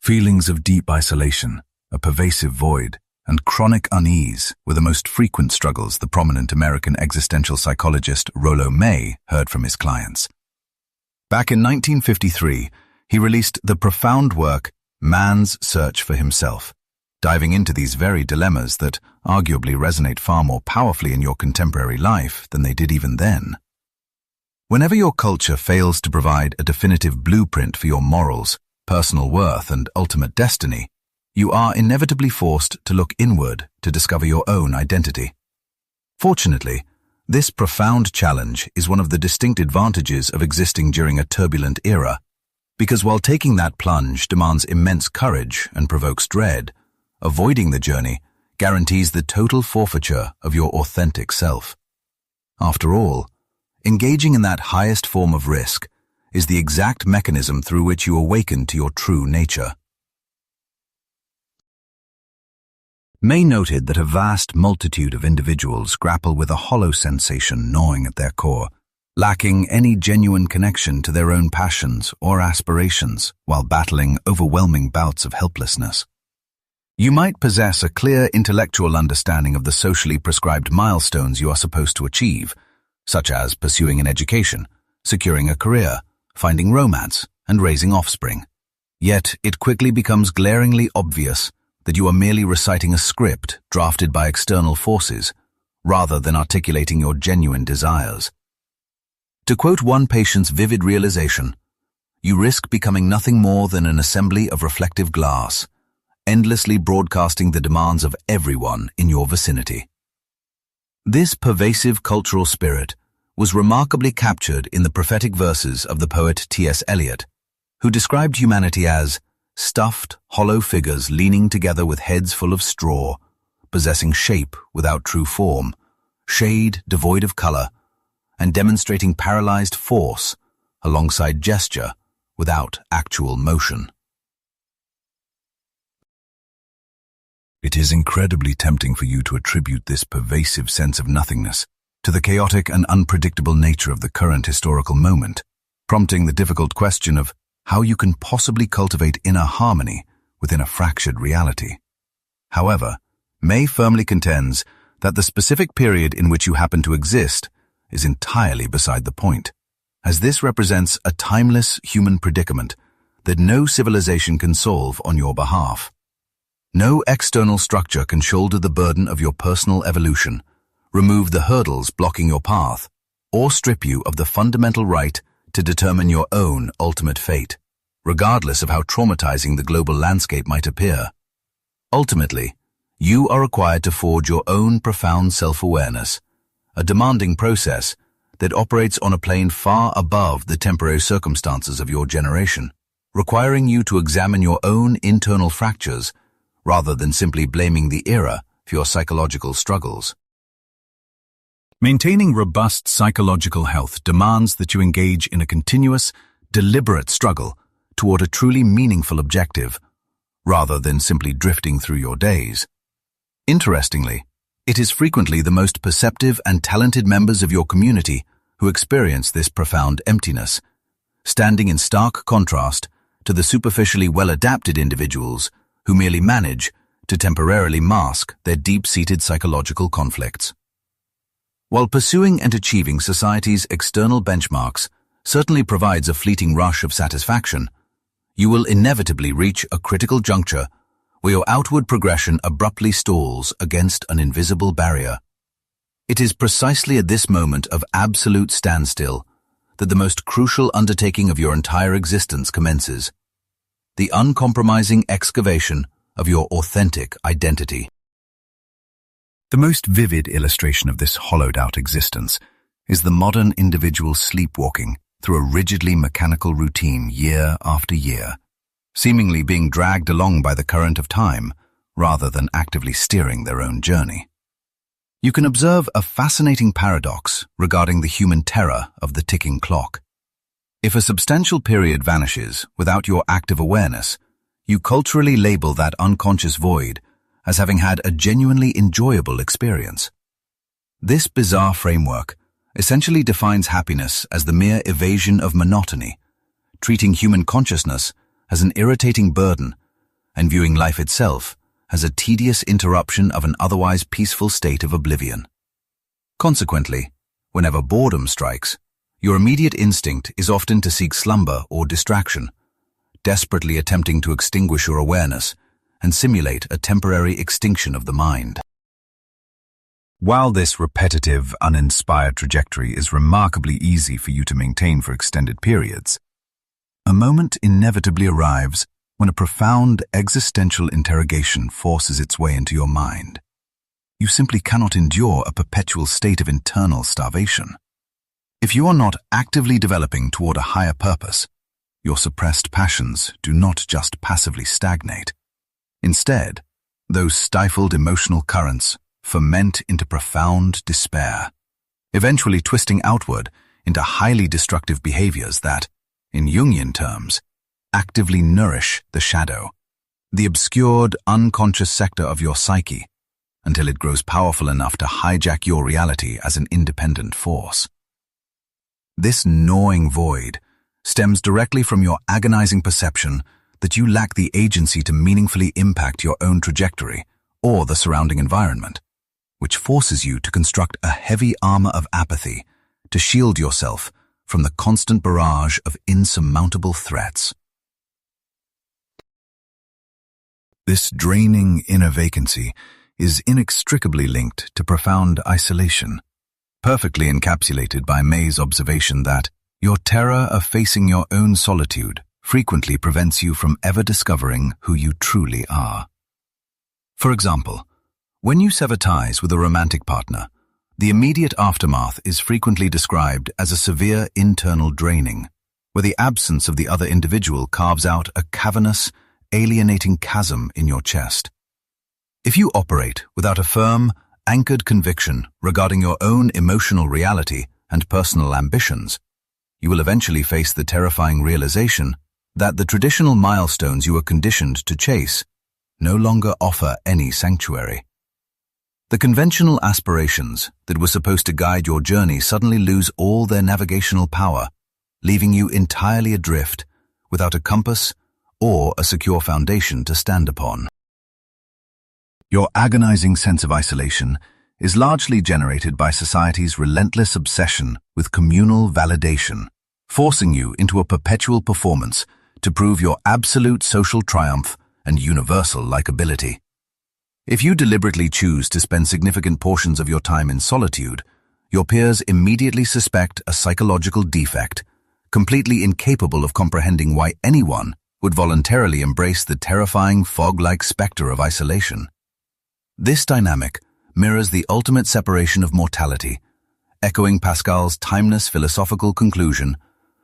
Feelings of deep isolation, a pervasive void, and chronic unease were the most frequent struggles the prominent American existential psychologist Rollo May heard from his clients. Back in 1953, he released the profound work Man's Search for Himself, diving into these very dilemmas that arguably resonate far more powerfully in your contemporary life than they did even then. Whenever your culture fails to provide a definitive blueprint for your morals, personal worth, and ultimate destiny, you are inevitably forced to look inward to discover your own identity. Fortunately, this profound challenge is one of the distinct advantages of existing during a turbulent era, because while taking that plunge demands immense courage and provokes dread, avoiding the journey guarantees the total forfeiture of your authentic self. After all, engaging in that highest form of risk is the exact mechanism through which you awaken to your true nature. May noted that a vast multitude of individuals grapple with a hollow sensation gnawing at their core, lacking any genuine connection to their own passions or aspirations while battling overwhelming bouts of helplessness. You might possess a clear intellectual understanding of the socially prescribed milestones you are supposed to achieve, such as pursuing an education, securing a career, finding romance, and raising offspring. Yet it quickly becomes glaringly obvious that you are merely reciting a script drafted by external forces, rather than articulating your genuine desires. To quote one patient's vivid realization, you risk becoming nothing more than an assembly of reflective glass, endlessly broadcasting the demands of everyone in your vicinity. This pervasive cultural spirit was remarkably captured in the prophetic verses of the poet T.S. Eliot, who described humanity as stuffed, hollow figures leaning together with heads full of straw, possessing shape without true form, shade devoid of color, and demonstrating paralyzed force alongside gesture without actual motion. It is incredibly tempting for you to attribute this pervasive sense of nothingness to the chaotic and unpredictable nature of the current historical moment, prompting the difficult question of how you can possibly cultivate inner harmony within a fractured reality. However, May firmly contends that the specific period in which you happen to exist is entirely beside the point, as this represents a timeless human predicament that no civilization can solve on your behalf. No external structure can shoulder the burden of your personal evolution, remove the hurdles blocking your path, or strip you of the fundamental right to determine your own ultimate fate, regardless of how traumatizing the global landscape might appear. Ultimately, you are required to forge your own profound self-awareness, a demanding process that operates on a plane far above the temporary circumstances of your generation, requiring you to examine your own internal fractures rather than simply blaming the era for your psychological struggles. Maintaining robust psychological health demands that you engage in a continuous, deliberate struggle toward a truly meaningful objective, rather than simply drifting through your days. Interestingly, it is frequently the most perceptive and talented members of your community who experience this profound emptiness, standing in stark contrast to the superficially well-adapted individuals who merely manage to temporarily mask their deep-seated psychological conflicts. While pursuing and achieving society's external benchmarks certainly provides a fleeting rush of satisfaction, you will inevitably reach a critical juncture where your outward progression abruptly stalls against an invisible barrier. It is precisely at this moment of absolute standstill that the most crucial undertaking of your entire existence commences: the uncompromising excavation of your authentic identity. The most vivid illustration of this hollowed-out existence is the modern individual sleepwalking through a rigidly mechanical routine year after year, seemingly being dragged along by the current of time rather than actively steering their own journey. You can observe a fascinating paradox regarding the human terror of the ticking clock. If a substantial period vanishes without your active awareness, you culturally label that unconscious void as having had a genuinely enjoyable experience. This bizarre framework essentially defines happiness as the mere evasion of monotony, treating human consciousness as an irritating burden and viewing life itself as a tedious interruption of an otherwise peaceful state of oblivion. Consequently, whenever boredom strikes, your immediate instinct is often to seek slumber or distraction, desperately attempting to extinguish your awareness and simulate a temporary extinction of the mind. While this repetitive, uninspired trajectory is remarkably easy for you to maintain for extended periods, a moment inevitably arrives when a profound existential interrogation forces its way into your mind. You simply cannot endure a perpetual state of internal starvation. If you are not actively developing toward a higher purpose, your suppressed passions do not just passively stagnate. Instead, those stifled emotional currents ferment into profound despair, eventually twisting outward into highly destructive behaviors that, in Jungian terms, actively nourish the shadow, the obscured, unconscious sector of your psyche, until it grows powerful enough to hijack your reality as an independent force. This gnawing void stems directly from your agonizing perception that you lack the agency to meaningfully impact your own trajectory or the surrounding environment, which forces you to construct a heavy armor of apathy to shield yourself from the constant barrage of insurmountable threats. This draining inner vacancy is inextricably linked to profound isolation, perfectly encapsulated by May's observation that your terror of facing your own solitude frequently prevents you from ever discovering who you truly are. For example, when you sever ties with a romantic partner, the immediate aftermath is frequently described as a severe internal draining, where the absence of the other individual carves out a cavernous, alienating chasm in your chest. If you operate without a firm, anchored conviction regarding your own emotional reality and personal ambitions, you will eventually face the terrifying realization that the traditional milestones you were conditioned to chase no longer offer any sanctuary. The conventional aspirations that were supposed to guide your journey suddenly lose all their navigational power, leaving you entirely adrift, without a compass or a secure foundation to stand upon. Your agonizing sense of isolation is largely generated by society's relentless obsession with communal validation, forcing you into a perpetual performance to prove your absolute social triumph and universal likability. If you deliberately choose to spend significant portions of your time in solitude, your peers immediately suspect a psychological defect, completely incapable of comprehending why anyone would voluntarily embrace the terrifying fog-like specter of isolation. This dynamic mirrors the ultimate separation of mortality, echoing Pascal's timeless philosophical conclusion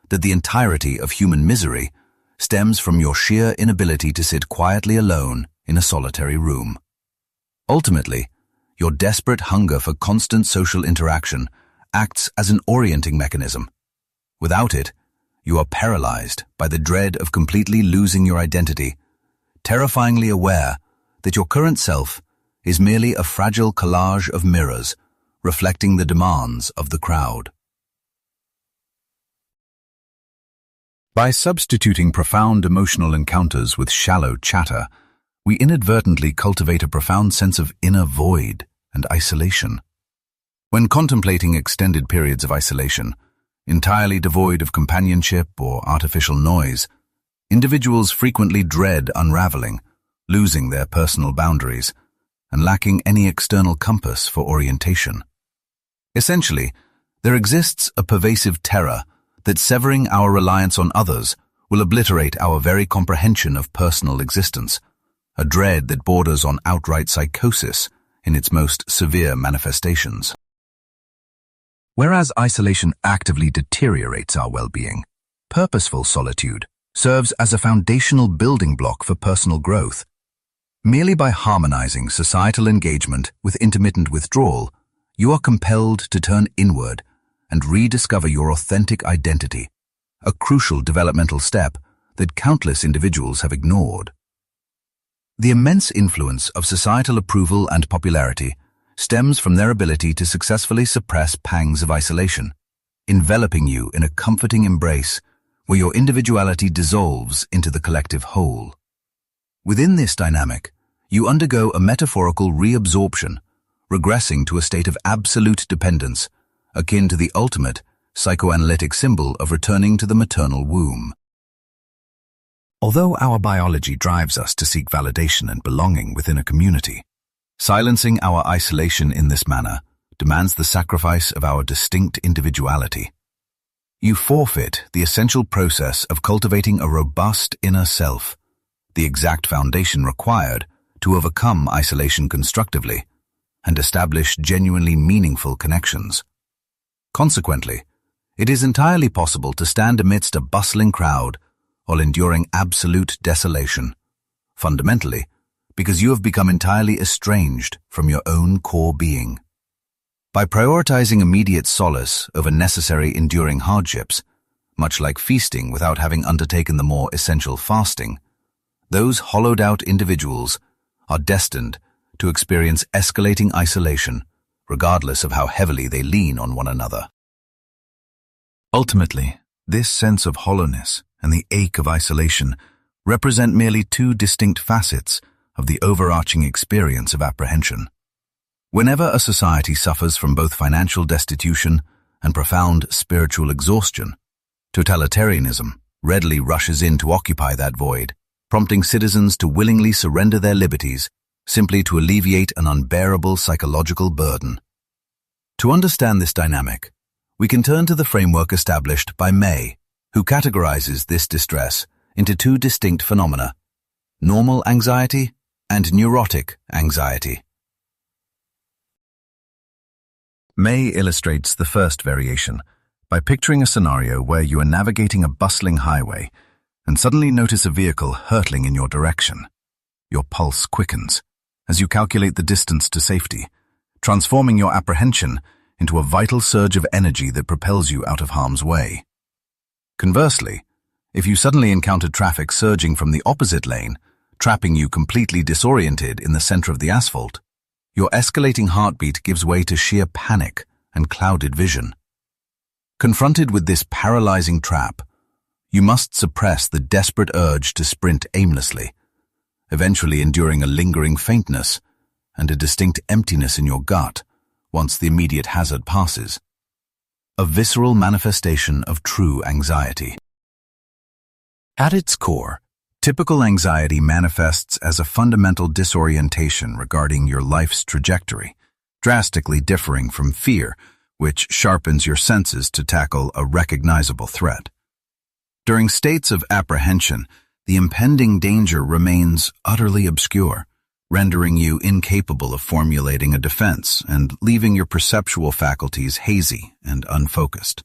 that the entirety of human misery stems from your sheer inability to sit quietly alone in a solitary room. Ultimately, your desperate hunger for constant social interaction acts as an orienting mechanism. Without it, you are paralyzed by the dread of completely losing your identity, terrifyingly aware that your current self is merely a fragile collage of mirrors reflecting the demands of the crowd. By substituting profound emotional encounters with shallow chatter, we inadvertently cultivate a profound sense of inner void and isolation. When contemplating extended periods of isolation, entirely devoid of companionship or artificial noise, individuals frequently dread unraveling, losing their personal boundaries, and lacking any external compass for orientation. Essentially, there exists a pervasive terror that severing our reliance on others will obliterate our very comprehension of personal existence, a dread that borders on outright psychosis in its most severe manifestations. Whereas isolation actively deteriorates our well-being, purposeful solitude serves as a foundational building block for personal growth. Merely by harmonizing societal engagement with intermittent withdrawal, you are compelled to turn inward and rediscover your authentic identity, a crucial developmental step that countless individuals have ignored. The immense influence of societal approval and popularity stems from their ability to successfully suppress pangs of isolation, enveloping you in a comforting embrace where your individuality dissolves into the collective whole. Within this dynamic, you undergo a metaphorical reabsorption, regressing to a state of absolute dependence, akin to the ultimate psychoanalytic symbol of returning to the maternal womb. Although our biology drives us to seek validation and belonging within a community, silencing our isolation in this manner demands the sacrifice of our distinct individuality. You forfeit the essential process of cultivating a robust inner self, the exact foundation required to overcome isolation constructively and establish genuinely meaningful connections. Consequently, it is entirely possible to stand amidst a bustling crowd while enduring absolute desolation, fundamentally because you have become entirely estranged from your own core being. By prioritizing immediate solace over necessary enduring hardships, much like feasting without having undertaken the more essential fasting, those hollowed-out individuals are destined to experience escalating isolation, regardless of how heavily they lean on one another. Ultimately, this sense of hollowness and the ache of isolation represent merely two distinct facets of the overarching experience of apprehension. Whenever a society suffers from both financial destitution and profound spiritual exhaustion, totalitarianism readily rushes in to occupy that void, prompting citizens to willingly surrender their liberties simply to alleviate an unbearable psychological burden. To understand this dynamic, we can turn to the framework established by May, who categorizes this distress into two distinct phenomena: normal anxiety and neurotic anxiety. May illustrates the first variation by picturing a scenario where you are navigating a bustling highway and suddenly notice a vehicle hurtling in your direction. Your pulse quickens as you calculate the distance to safety, transforming your apprehension into a vital surge of energy that propels you out of harm's way. Conversely, if you suddenly encounter traffic surging from the opposite lane, trapping you completely disoriented in the center of the asphalt, your escalating heartbeat gives way to sheer panic and clouded vision. Confronted with this paralyzing trap, you must suppress the desperate urge to sprint aimlessly, eventually enduring a lingering faintness and a distinct emptiness in your gut once the immediate hazard passes. A visceral manifestation of true anxiety. At its core, typical anxiety manifests as a fundamental disorientation regarding your life's trajectory, drastically differing from fear, which sharpens your senses to tackle a recognizable threat. During states of apprehension, the impending danger remains utterly obscure, rendering you incapable of formulating a defense and leaving your perceptual faculties hazy and unfocused.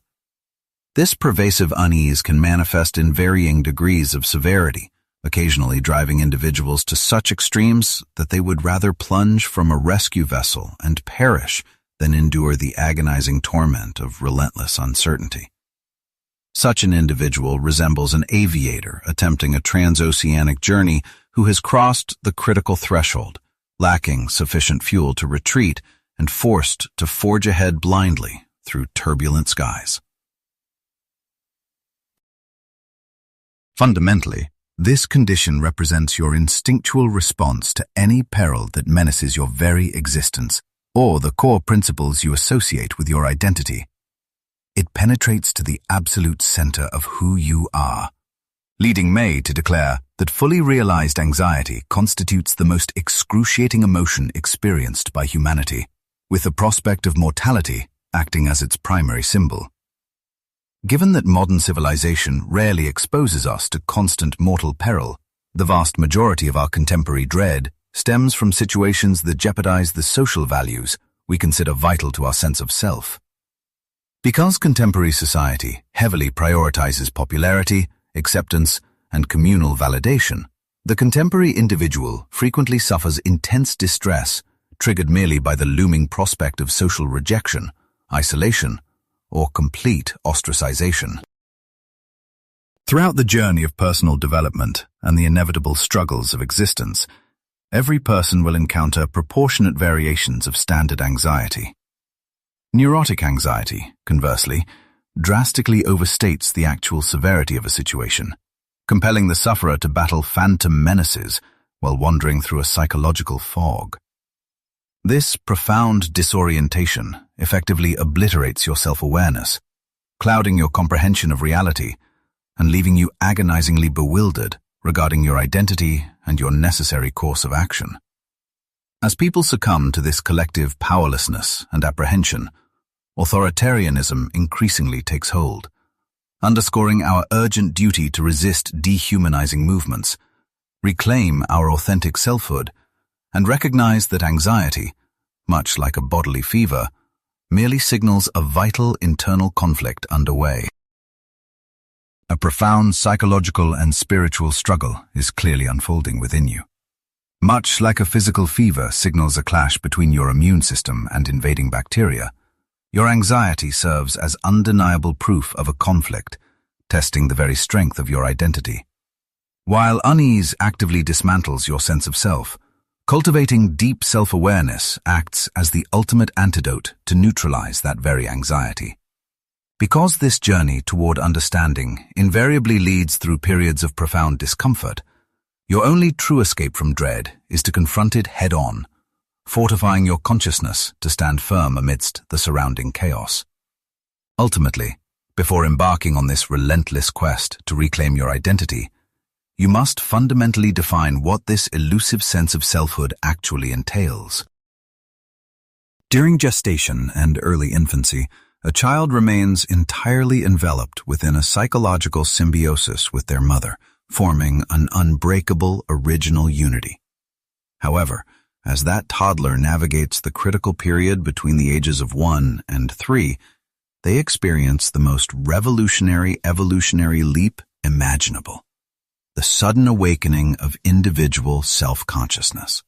This pervasive unease can manifest in varying degrees of severity, occasionally driving individuals to such extremes that they would rather plunge from a rescue vessel and perish than endure the agonizing torment of relentless uncertainty. Such an individual resembles an aviator attempting a transoceanic journey who has crossed the critical threshold, lacking sufficient fuel to retreat and forced to forge ahead blindly through turbulent skies. Fundamentally, this condition represents your instinctual response to any peril that menaces your very existence or the core principles you associate with your identity. It penetrates to the absolute center of who you are, leading May to declare that fully realized anxiety constitutes the most excruciating emotion experienced by humanity, with the prospect of mortality acting as its primary symbol. Given that modern civilization rarely exposes us to constant mortal peril, the vast majority of our contemporary dread stems from situations that jeopardize the social values we consider vital to our sense of self. Because contemporary society heavily prioritizes popularity, acceptance, and communal validation, the contemporary individual frequently suffers intense distress triggered merely by the looming prospect of social rejection, isolation, or complete ostracization. Throughout the journey of personal development and the inevitable struggles of existence, every person will encounter proportionate variations of standard anxiety. Neurotic anxiety, conversely, drastically overstates the actual severity of a situation, compelling the sufferer to battle phantom menaces while wandering through a psychological fog. This profound disorientation effectively obliterates your self-awareness, clouding your comprehension of reality and leaving you agonizingly bewildered regarding your identity and your necessary course of action. As people succumb to this collective powerlessness and apprehension, authoritarianism increasingly takes hold, underscoring our urgent duty to resist dehumanizing movements, reclaim our authentic selfhood, and recognize that anxiety, much like a bodily fever, merely signals a vital internal conflict underway. A profound psychological and spiritual struggle is clearly unfolding within you. Much like a physical fever signals a clash between your immune system and invading bacteria, your anxiety serves as undeniable proof of a conflict, testing the very strength of your identity. While unease actively dismantles your sense of self, cultivating deep self-awareness acts as the ultimate antidote to neutralize that very anxiety. Because this journey toward understanding invariably leads through periods of profound discomfort, your only true escape from dread is to confront it head-on, fortifying your consciousness to stand firm amidst the surrounding chaos. Ultimately, before embarking on this relentless quest to reclaim your identity, you must fundamentally define what this elusive sense of selfhood actually entails. During gestation and early infancy, a child remains entirely enveloped within a psychological symbiosis with their mother, forming an unbreakable original unity. However, as that toddler navigates the critical period between the ages of 1 and 3, they experience the most revolutionary evolutionary leap imaginable: the sudden awakening of individual self-consciousness.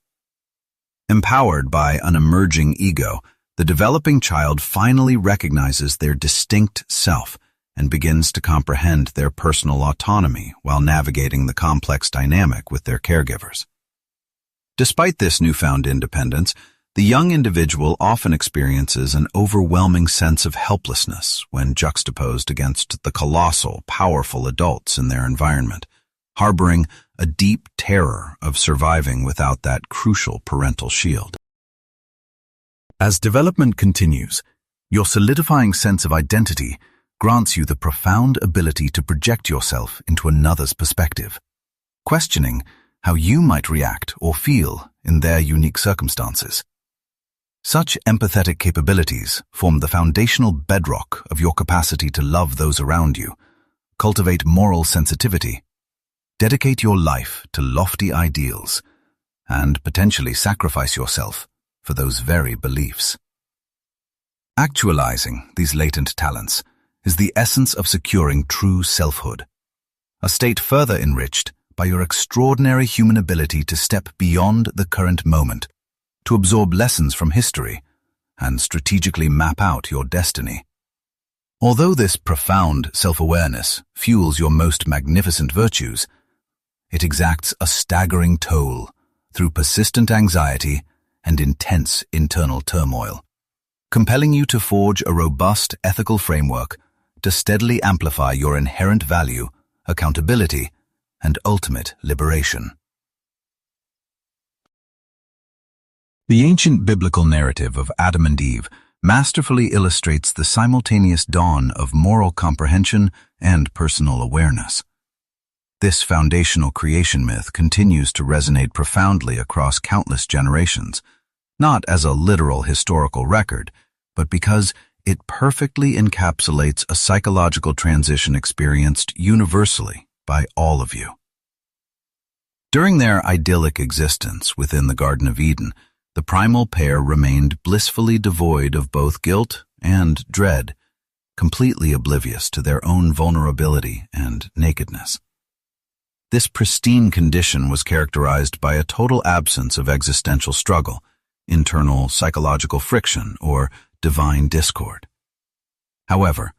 Empowered by an emerging ego, the developing child finally recognizes their distinct self and begins to comprehend their personal autonomy while navigating the complex dynamic with their caregivers. Despite this newfound independence, the young individual often experiences an overwhelming sense of helplessness when juxtaposed against the colossal, powerful adults in their environment, harboring a deep terror of surviving without that crucial parental shield. As development continues, your solidifying sense of identity grants you the profound ability to project yourself into another's perspective, questioning how you might react or feel in their unique circumstances. Such empathetic capabilities form the foundational bedrock of your capacity to love those around you, cultivate moral sensitivity, dedicate your life to lofty ideals, and potentially sacrifice yourself for those very beliefs. Actualizing these latent talents is the essence of securing true selfhood, a state further enriched by your extraordinary human ability to step beyond the current moment, to absorb lessons from history, and strategically map out your destiny. Although this profound self-awareness fuels your most magnificent virtues, it exacts a staggering toll through persistent anxiety and intense internal turmoil, compelling you to forge a robust ethical framework to steadily amplify your inherent value, accountability, and ultimate liberation. The ancient biblical narrative of Adam and Eve masterfully illustrates the simultaneous dawn of moral comprehension and personal awareness. This foundational creation myth continues to resonate profoundly across countless generations, not as a literal historical record, but because it perfectly encapsulates a psychological transition experienced universally by all of you. During their idyllic existence within the Garden of Eden, the primal pair remained blissfully devoid of both guilt and dread, completely oblivious to their own vulnerability and nakedness. This pristine condition was characterized by a total absence of existential struggle, internal psychological friction, or divine discord. However,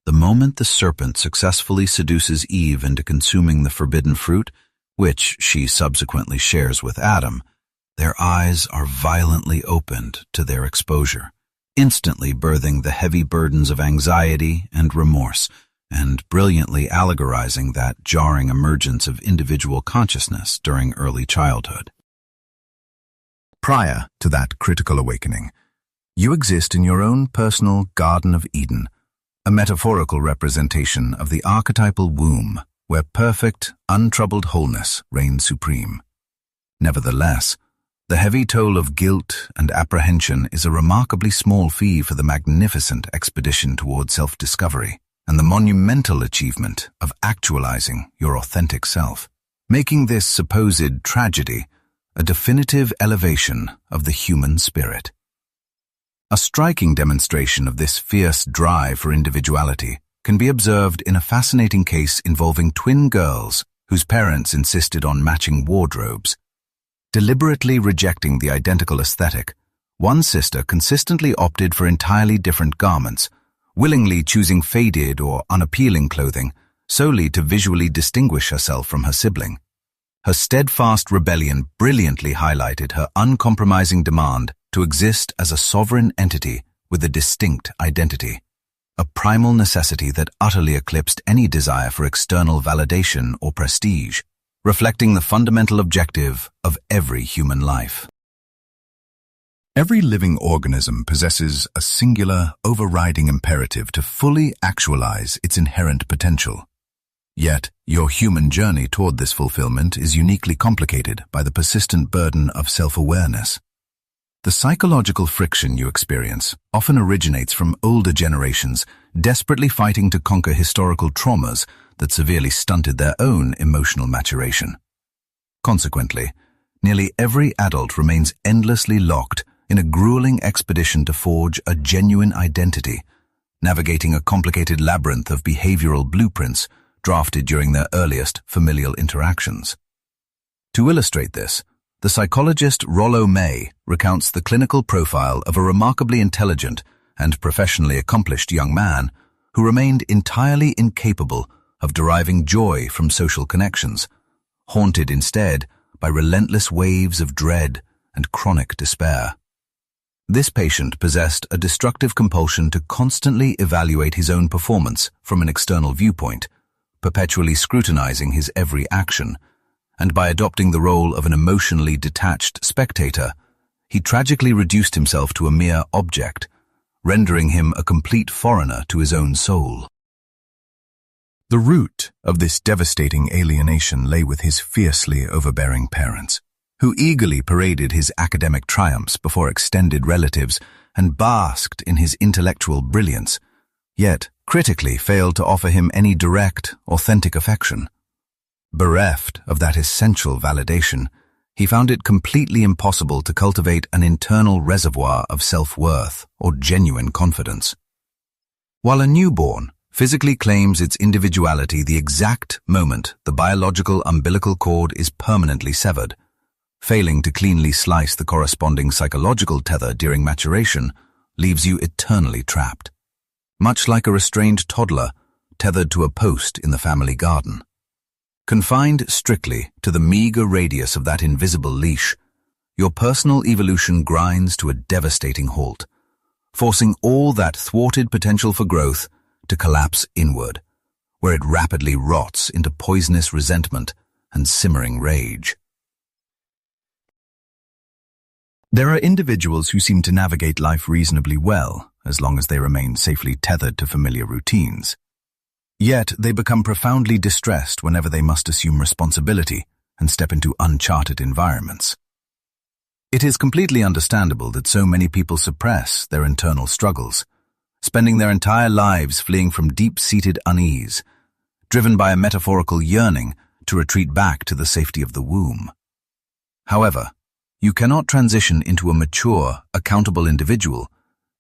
the moment the serpent successfully seduces Eve into consuming the forbidden fruit, which she subsequently shares with Adam, their eyes are violently opened to their exposure, instantly birthing the heavy burdens of anxiety and remorse, and brilliantly allegorizing that jarring emergence of individual consciousness during early childhood. Prior to that critical awakening, you exist in your own personal Garden of Eden, a metaphorical representation of the archetypal womb where perfect, untroubled wholeness reigns supreme. Nevertheless, the heavy toll of guilt and apprehension is a remarkably small fee for the magnificent expedition toward self-discovery and the monumental achievement of actualizing your authentic self, making this supposed tragedy a definitive elevation of the human spirit. A striking demonstration of this fierce drive for individuality can be observed in a fascinating case involving twin girls whose parents insisted on matching wardrobes. Deliberately rejecting the identical aesthetic, one sister consistently opted for entirely different garments, willingly choosing faded or unappealing clothing solely to visually distinguish herself from her sibling. Her steadfast rebellion brilliantly highlighted her uncompromising demand to exist as a sovereign entity with a distinct identity, a primal necessity that utterly eclipsed any desire for external validation or prestige, reflecting the fundamental objective of every human life. Every living organism possesses a singular, overriding imperative to fully actualize its inherent potential. Yet, your human journey toward this fulfillment is uniquely complicated by the persistent burden of self-awareness. The psychological friction you experience often originates from older generations desperately fighting to conquer historical traumas that severely stunted their own emotional maturation. Consequently, nearly every adult remains endlessly locked in a grueling expedition to forge a genuine identity, navigating a complicated labyrinth of behavioral blueprints drafted during their earliest familial interactions. To illustrate this, the psychologist Rollo May recounts the clinical profile of a remarkably intelligent and professionally accomplished young man who remained entirely incapable of deriving joy from social connections, haunted instead by relentless waves of dread and chronic despair. This patient possessed a destructive compulsion to constantly evaluate his own performance from an external viewpoint, perpetually scrutinizing his every action, and by adopting the role of an emotionally detached spectator, he tragically reduced himself to a mere object, rendering him a complete foreigner to his own soul. The root of this devastating alienation lay with his fiercely overbearing parents, who eagerly paraded his academic triumphs before extended relatives and basked in his intellectual brilliance, yet critically failed to offer him any direct, authentic affection. Bereft of that essential validation, he found it completely impossible to cultivate an internal reservoir of self-worth or genuine confidence. While a newborn physically claims its individuality the exact moment the biological umbilical cord is permanently severed, failing to cleanly slice the corresponding psychological tether during maturation leaves you eternally trapped, much like a restrained toddler tethered to a post in the family garden. Confined strictly to the meager radius of that invisible leash, your personal evolution grinds to a devastating halt, forcing all that thwarted potential for growth to collapse inward, where it rapidly rots into poisonous resentment and simmering rage. There are individuals who seem to navigate life reasonably well, as long as they remain safely tethered to familiar routines. Yet they become profoundly distressed whenever they must assume responsibility and step into uncharted environments. It is completely understandable that so many people suppress their internal struggles, spending their entire lives fleeing from deep-seated unease, driven by a metaphorical yearning to retreat back to the safety of the womb. However, you cannot transition into a mature, accountable individual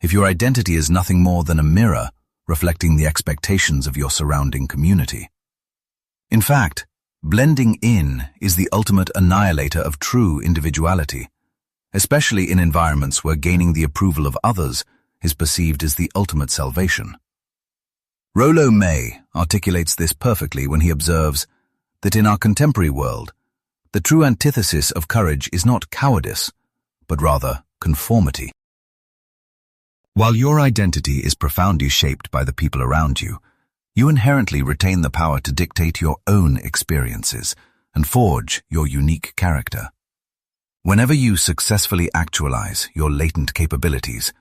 if your identity is nothing more than a mirror reflecting the expectations of your surrounding community. In fact, blending in is the ultimate annihilator of true individuality, especially in environments where gaining the approval of others is perceived as the ultimate salvation. Rollo May articulates this perfectly when he observes that in our contemporary world, the true antithesis of courage is not cowardice, but rather conformity. While your identity is profoundly shaped by the people around you, You inherently retain the power to dictate your own experiences and forge your unique character. Whenever you successfully actualize your latent capabilities,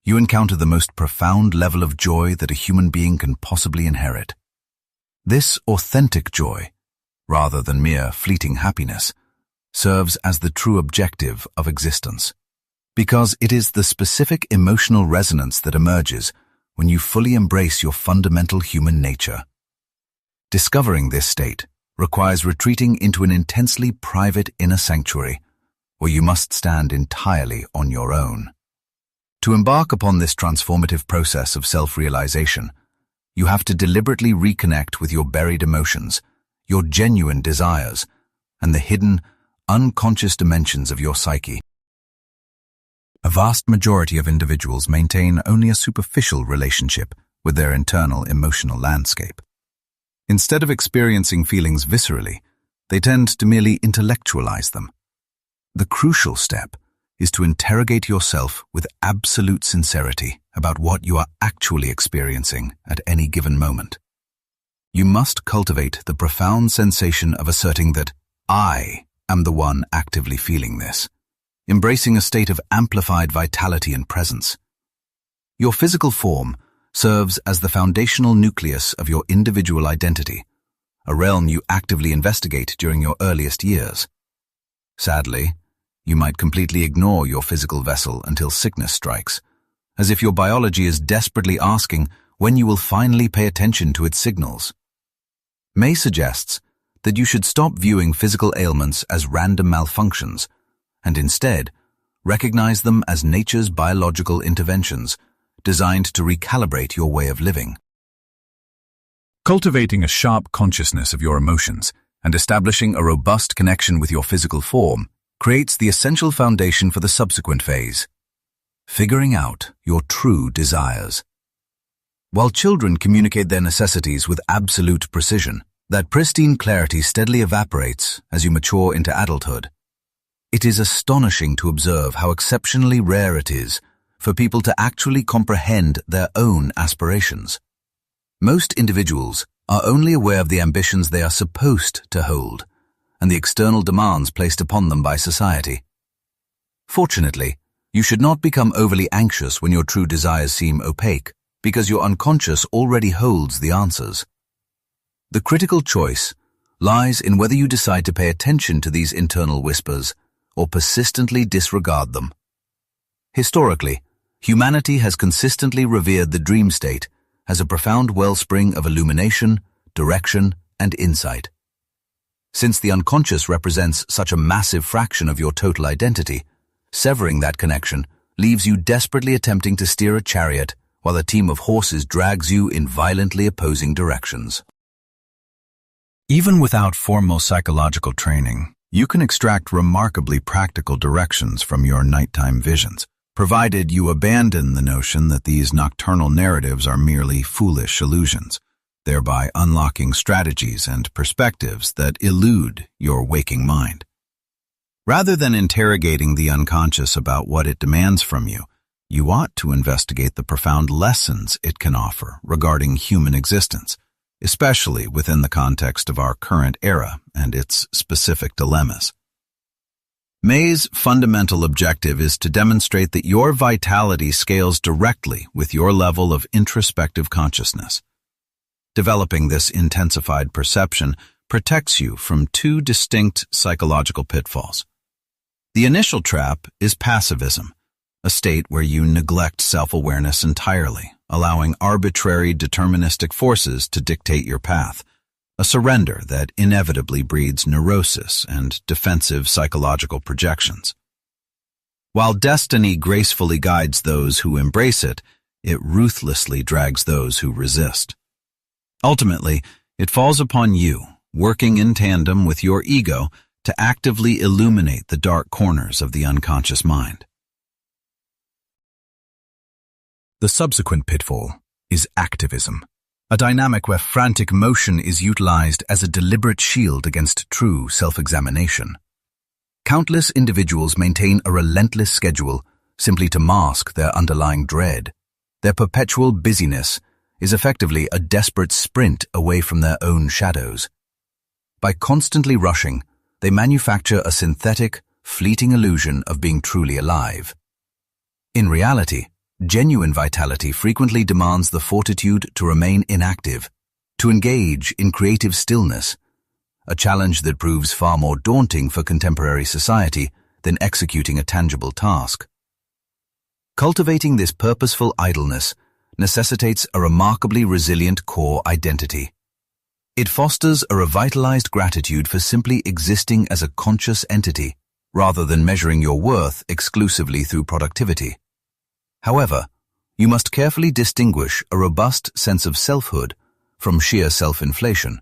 you encounter the most profound level of joy that a human being can possibly inherit. This authentic joy, rather than mere fleeting happiness, serves as the true objective of existence, because it is the specific emotional resonance that emerges when you fully embrace your fundamental human nature. Discovering this state requires retreating into an intensely private inner sanctuary, where you must stand entirely on your own. To embark upon this transformative process of self-realization, you have to deliberately reconnect with your buried emotions, your genuine desires, and the hidden, unconscious dimensions of your psyche. A vast majority of individuals maintain only a superficial relationship with their internal emotional landscape. Instead of experiencing feelings viscerally, they tend to merely intellectualize them. The crucial step is to interrogate yourself with absolute sincerity about what you are actually experiencing at any given moment. You must cultivate the profound sensation of asserting that I am the one actively feeling this, embracing a state of amplified vitality and presence. Your physical form serves as the foundational nucleus of your individual identity, a realm you actively investigate during your earliest years. Sadly, you might completely ignore your physical vessel until sickness strikes, as if your biology is desperately asking when you will finally pay attention to its signals. May suggests that you should stop viewing physical ailments as random malfunctions and instead recognize them as nature's biological interventions designed to recalibrate your way of living. Cultivating a sharp consciousness of your emotions and establishing a robust connection with your physical form creates the essential foundation for the subsequent phase, figuring out your true desires. While children communicate their necessities with absolute precision, that pristine clarity steadily evaporates as you mature into adulthood. It is astonishing to observe how exceptionally rare it is for people to actually comprehend their own aspirations. Most individuals are only aware of the ambitions they are supposed to hold and the external demands placed upon them by society. Fortunately, you should not become overly anxious when your true desires seem opaque, because your unconscious already holds the answers. The critical choice lies in whether you decide to pay attention to these internal whispers or persistently disregard them. Historically, humanity has consistently revered the dream state as a profound wellspring of illumination, direction, and insight. Since the unconscious represents such a massive fraction of your total identity, severing that connection leaves you desperately attempting to steer a chariot while a team of horses drags you in violently opposing directions. Even without formal psychological training, you can extract remarkably practical directions from your nighttime visions, provided you abandon the notion that these nocturnal narratives are merely foolish illusions, thereby unlocking strategies and perspectives that elude your waking mind. Rather than interrogating the unconscious about what it demands from you, you ought to investigate the profound lessons it can offer regarding human existence, especially within the context of our current era and its specific dilemmas. May's fundamental objective is to demonstrate that your vitality scales directly with your level of introspective consciousness. Developing this intensified perception protects you from two distinct psychological pitfalls. The initial trap is passivism, a state where you neglect self-awareness entirely, allowing arbitrary deterministic forces to dictate your path, a surrender that inevitably breeds neurosis and defensive psychological projections. While destiny gracefully guides those who embrace it, it ruthlessly drags those who resist. Ultimately, it falls upon you, working in tandem with your ego, to actively illuminate the dark corners of the unconscious mind. The subsequent pitfall is activism, a dynamic where frantic motion is utilized as a deliberate shield against true self-examination. Countless individuals maintain a relentless schedule simply to mask their underlying dread. Their perpetual busyness is effectively a desperate sprint away from their own shadows. By constantly rushing, they manufacture a synthetic, fleeting illusion of being truly alive. In reality, genuine vitality frequently demands the fortitude to remain inactive, to engage in creative stillness, a challenge that proves far more daunting for contemporary society than executing a tangible task. Cultivating this purposeful idleness necessitates a remarkably resilient core identity. It fosters a revitalized gratitude for simply existing as a conscious entity, rather than measuring your worth exclusively through productivity. However, you must carefully distinguish a robust sense of selfhood from sheer self-inflation,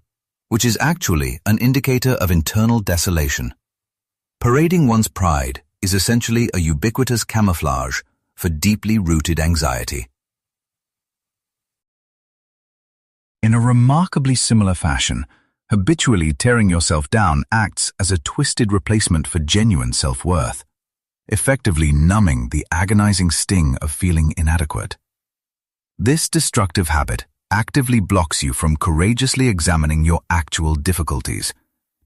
which is actually an indicator of internal desolation. Parading one's pride is essentially a ubiquitous camouflage for deeply rooted anxiety. In a remarkably similar fashion, habitually tearing yourself down acts as a twisted replacement for genuine self-worth, effectively numbing the agonizing sting of feeling inadequate. This destructive habit actively blocks you from courageously examining your actual difficulties,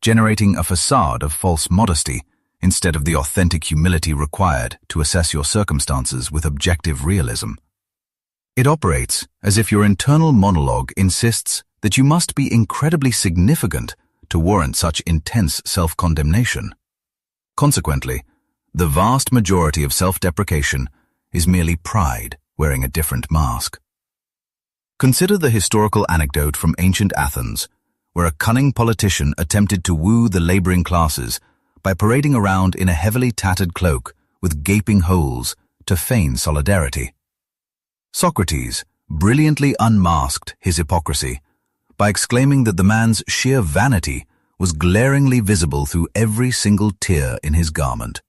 generating a facade of false modesty instead of the authentic humility required to assess your circumstances with objective realism. It operates as if your internal monologue insists that you must be incredibly significant to warrant such intense self-condemnation. Consequently, the vast majority of self-deprecation is merely pride wearing a different mask. Consider the historical anecdote from ancient Athens, where a cunning politician attempted to woo the laboring classes by parading around in a heavily tattered cloak with gaping holes to feign solidarity. Socrates brilliantly unmasked his hypocrisy by exclaiming that the man's sheer vanity was glaringly visible through every single tear in his garment.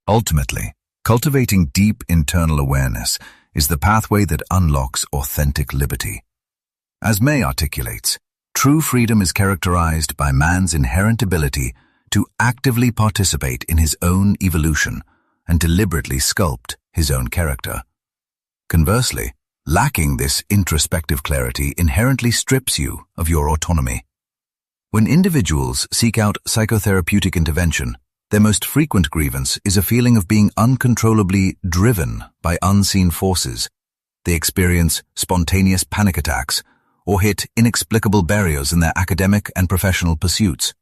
Ultimately, cultivating deep internal awareness is the pathway that unlocks authentic liberty. As May articulates, true freedom is characterized by man's inherent ability to actively participate in his own evolution and deliberately sculpt his own character. Conversely, lacking this introspective clarity inherently strips you of your autonomy. When individuals seek out psychotherapeutic intervention, their most frequent grievance is a feeling of being uncontrollably driven by unseen forces. They experience spontaneous panic attacks or hit inexplicable barriers in their academic and professional pursuits.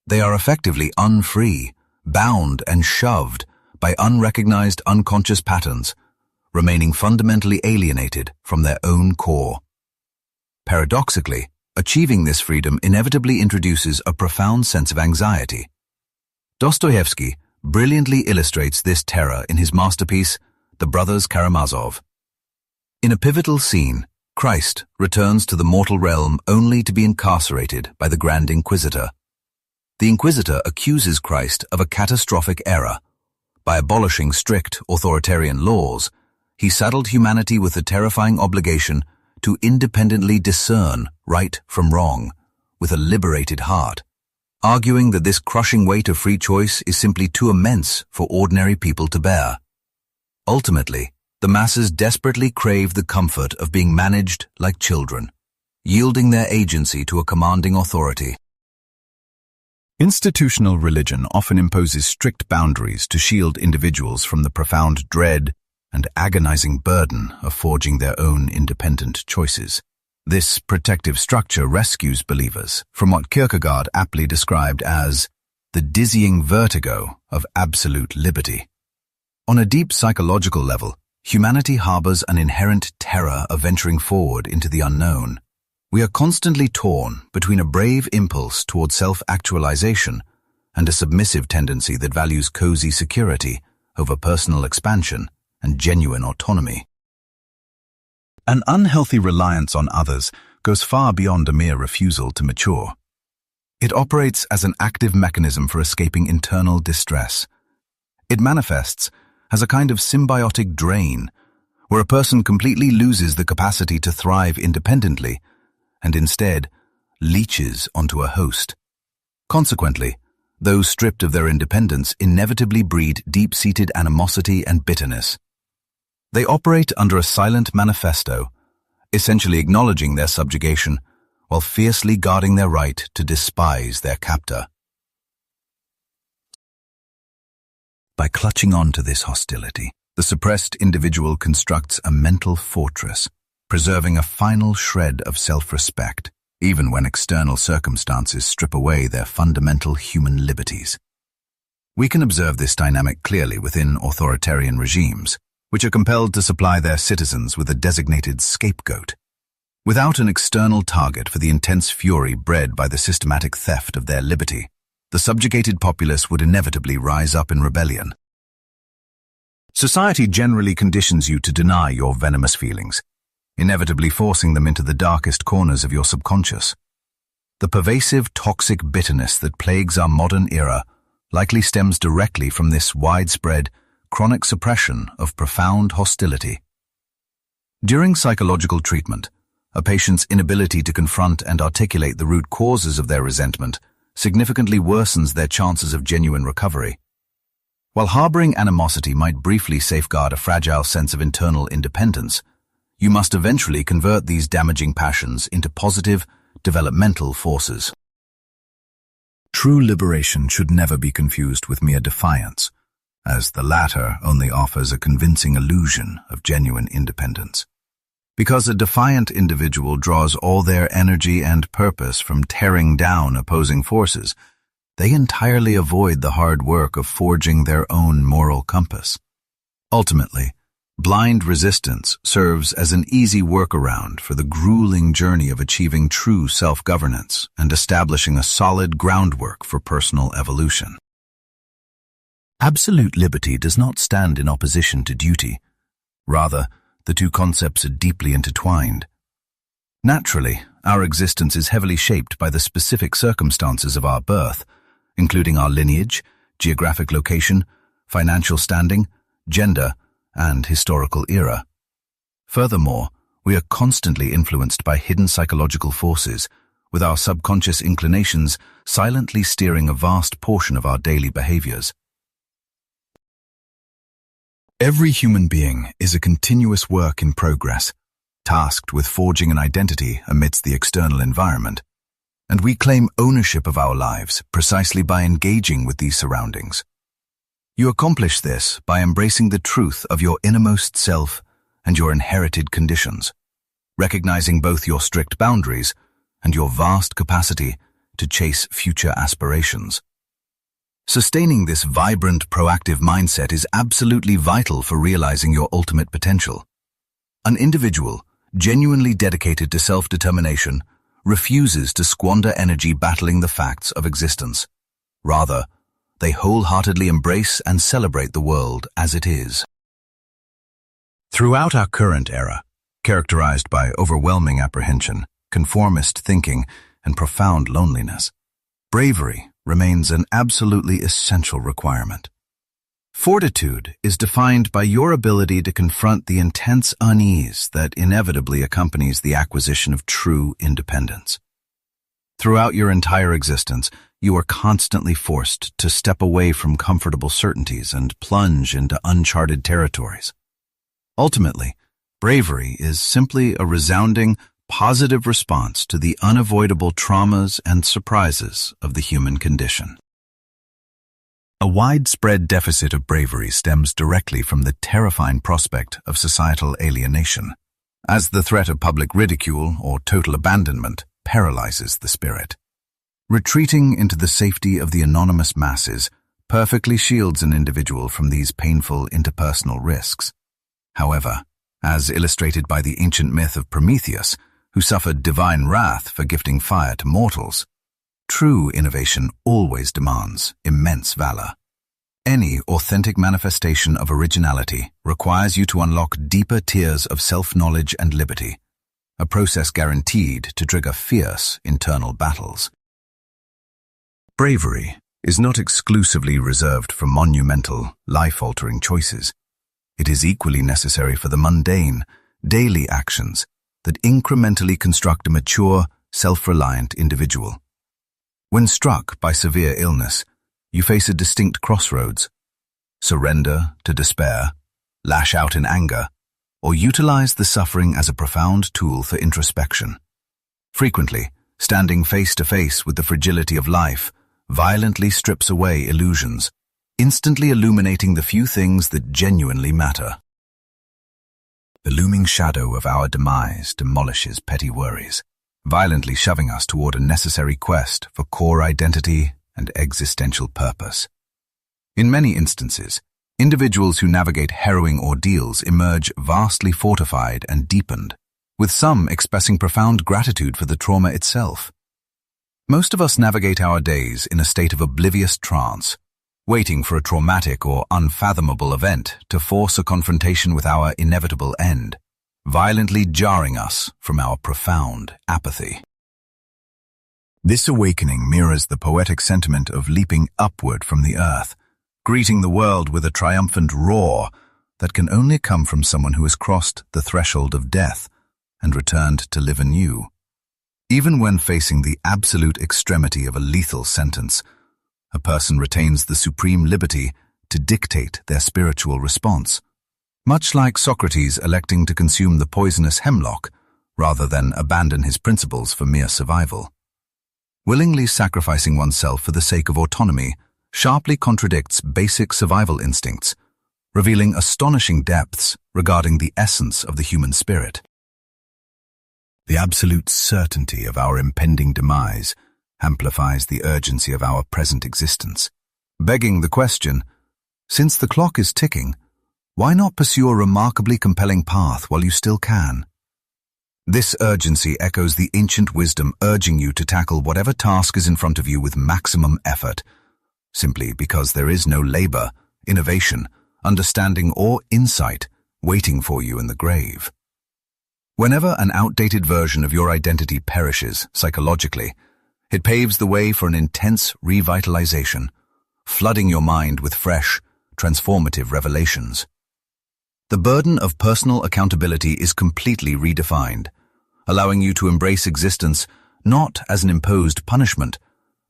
They are effectively unfree, bound and shoved by unrecognized unconscious patterns, remaining fundamentally alienated from their own core. Paradoxically, achieving this freedom inevitably introduces a profound sense of anxiety. Dostoevsky brilliantly illustrates this terror in his masterpiece, The Brothers Karamazov. In a pivotal scene, Christ returns to the mortal realm only to be incarcerated by the Grand Inquisitor. The Inquisitor accuses Christ of a catastrophic error. By abolishing strict authoritarian laws, he saddled humanity with the terrifying obligation to independently discern right from wrong with a liberated heart, arguing that this crushing weight of free choice is simply too immense for ordinary people to bear. Ultimately, the masses desperately crave the comfort of being managed like children, yielding their agency to a commanding authority. Institutional religion often imposes strict boundaries to shield individuals from the profound dread and agonizing burden of forging their own independent choices. This protective structure rescues believers from what Kierkegaard aptly described as the dizzying vertigo of absolute liberty. On a deep psychological level, humanity harbors an inherent terror of venturing forward into the unknown. We are constantly torn between a brave impulse toward self-actualization and a submissive tendency that values cozy security over personal expansion and genuine autonomy. An unhealthy reliance on others goes far beyond a mere refusal to mature. It operates as an active mechanism for escaping internal distress. It manifests as a kind of symbiotic drain, where a person completely loses the capacity to thrive independently and instead leeches onto a host. Consequently, those stripped of their independence inevitably breed deep-seated animosity and bitterness. They operate under a silent manifesto, essentially acknowledging their subjugation while fiercely guarding their right to despise their captor. By clutching on to this hostility, the suppressed individual constructs a mental fortress, preserving a final shred of self-respect, even when external circumstances strip away their fundamental human liberties. We can observe this dynamic clearly within authoritarian regimes, which are compelled to supply their citizens with a designated scapegoat. Without an external target for the intense fury bred by the systematic theft of their liberty, the subjugated populace would inevitably rise up in rebellion. Society generally conditions you to deny your venomous feelings, inevitably forcing them into the darkest corners of your subconscious. The pervasive toxic bitterness that plagues our modern era likely stems directly from this widespread, chronic suppression of profound hostility. During psychological treatment, a patient's inability to confront and articulate the root causes of their resentment significantly worsens their chances of genuine recovery. While harboring animosity might briefly safeguard a fragile sense of internal independence, you must eventually convert these damaging passions into positive, developmental forces. True liberation should never be confused with mere defiance, as the latter only offers a convincing illusion of genuine independence. Because a defiant individual draws all their energy and purpose from tearing down opposing forces, they entirely avoid the hard work of forging their own moral compass. Ultimately, blind resistance serves as an easy workaround for the grueling journey of achieving true self-governance and establishing a solid groundwork for personal evolution. Absolute liberty does not stand in opposition to duty. Rather, the two concepts are deeply intertwined. Naturally, our existence is heavily shaped by the specific circumstances of our birth, including our lineage, geographic location, financial standing, gender, and historical era. Furthermore, we are constantly influenced by hidden psychological forces, with our subconscious inclinations silently steering a vast portion of our daily behaviors. Every human being is a continuous work in progress, tasked with forging an identity amidst the external environment, and we claim ownership of our lives precisely by engaging with these surroundings. You accomplish this by embracing the truth of your innermost self and your inherited conditions, recognizing both your strict boundaries and your vast capacity to chase future aspirations. Sustaining this vibrant, proactive mindset is absolutely vital for realizing your ultimate potential. An individual, genuinely dedicated to self-determination, refuses to squander energy battling the facts of existence. Rather, they wholeheartedly embrace and celebrate the world as it is. Throughout our current era, characterized by overwhelming apprehension, conformist thinking, and profound loneliness, bravery remains an absolutely essential requirement. Fortitude is defined by your ability to confront the intense unease that inevitably accompanies the acquisition of true independence. Throughout your entire existence, you are constantly forced to step away from comfortable certainties and plunge into uncharted territories. Ultimately, bravery is simply a resounding, positive response to the unavoidable traumas and surprises of the human condition. A widespread deficit of bravery stems directly from the terrifying prospect of societal alienation, as the threat of public ridicule or total abandonment paralyzes the spirit. Retreating into the safety of the anonymous masses perfectly shields an individual from these painful interpersonal risks. However, as illustrated by the ancient myth of Prometheus, who suffered divine wrath for gifting fire to mortals, true innovation always demands immense valor. Any authentic manifestation of originality requires you to unlock deeper tiers of self-knowledge and liberty, a process guaranteed to trigger fierce internal battles. Bravery is not exclusively reserved for monumental, life-altering choices. It is equally necessary for the mundane, daily actions that incrementally construct a mature, self-reliant individual. When struck by severe illness, you face a distinct crossroads: surrender to despair, lash out in anger, or utilize the suffering as a profound tool for introspection. Frequently, standing face to face with the fragility of life violently strips away illusions, instantly illuminating the few things that genuinely matter. The looming shadow of our demise demolishes petty worries, violently shoving us toward a necessary quest for core identity and existential purpose. In many instances, individuals who navigate harrowing ordeals emerge vastly fortified and deepened, with some expressing profound gratitude for the trauma itself. Most of us navigate our days in a state of oblivious trance, waiting for a traumatic or unfathomable event to force a confrontation with our inevitable end, violently jarring us from our profound apathy. This awakening mirrors the poetic sentiment of leaping upward from the earth, greeting the world with a triumphant roar that can only come from someone who has crossed the threshold of death and returned to live anew. Even when facing the absolute extremity of a lethal sentence, a person retains the supreme liberty to dictate their spiritual response, much like Socrates electing to consume the poisonous hemlock rather than abandon his principles for mere survival. Willingly sacrificing oneself for the sake of autonomy sharply contradicts basic survival instincts, revealing astonishing depths regarding the essence of the human spirit. The absolute certainty of our impending demise amplifies the urgency of our present existence, begging the question, since the clock is ticking, why not pursue a remarkably compelling path while you still can? This urgency echoes the ancient wisdom urging you to tackle whatever task is in front of you with maximum effort, simply because there is no labor, innovation, understanding, or insight waiting for you in the grave. Whenever an outdated version of your identity perishes psychologically, it paves the way for an intense revitalization, flooding your mind with fresh, transformative revelations. The burden of personal accountability is completely redefined, allowing you to embrace existence not as an imposed punishment,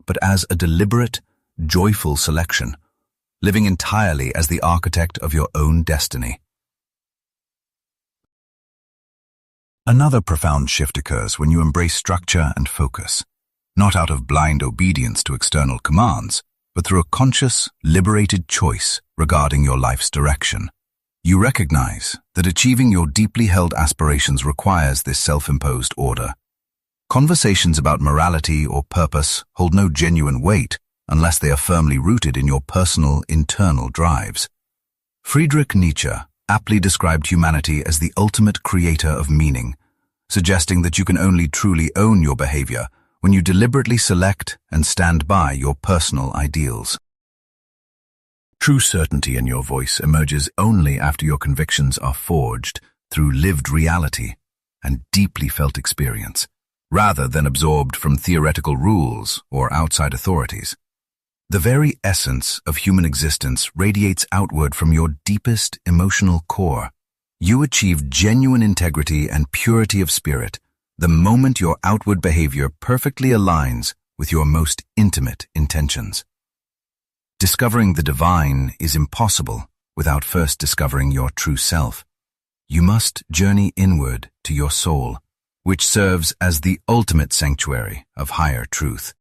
but as a deliberate, joyful selection, living entirely as the architect of your own destiny. Another profound shift occurs when you embrace structure and focus, not out of blind obedience to external commands, but through a conscious, liberated choice regarding your life's direction. You recognize that achieving your deeply held aspirations requires this self-imposed order. Conversations about morality or purpose hold no genuine weight unless they are firmly rooted in your personal, internal drives. Friedrich Nietzsche aptly described humanity as the ultimate creator of meaning, suggesting that you can only truly own your behavior when you deliberately select and stand by your personal ideals. True certainty in your voice emerges only after your convictions are forged through lived reality and deeply felt experience, rather than absorbed from theoretical rules or outside authorities. The very essence of human existence radiates outward from your deepest emotional core. You achieve genuine integrity and purity of spirit the moment your outward behavior perfectly aligns with your most intimate intentions. Discovering the divine is impossible without first discovering your true self. You must journey inward to your soul, which serves as the ultimate sanctuary of higher truth.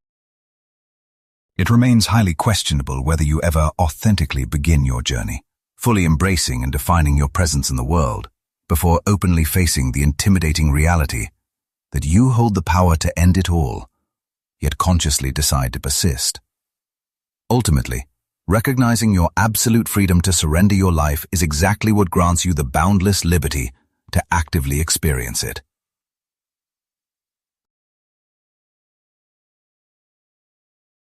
It remains highly questionable whether you ever authentically begin your journey, fully embracing and defining your presence in the world, before openly facing the intimidating reality that you hold the power to end it all, yet consciously decide to persist. Ultimately, recognizing your absolute freedom to surrender your life is exactly what grants you the boundless liberty to actively experience it.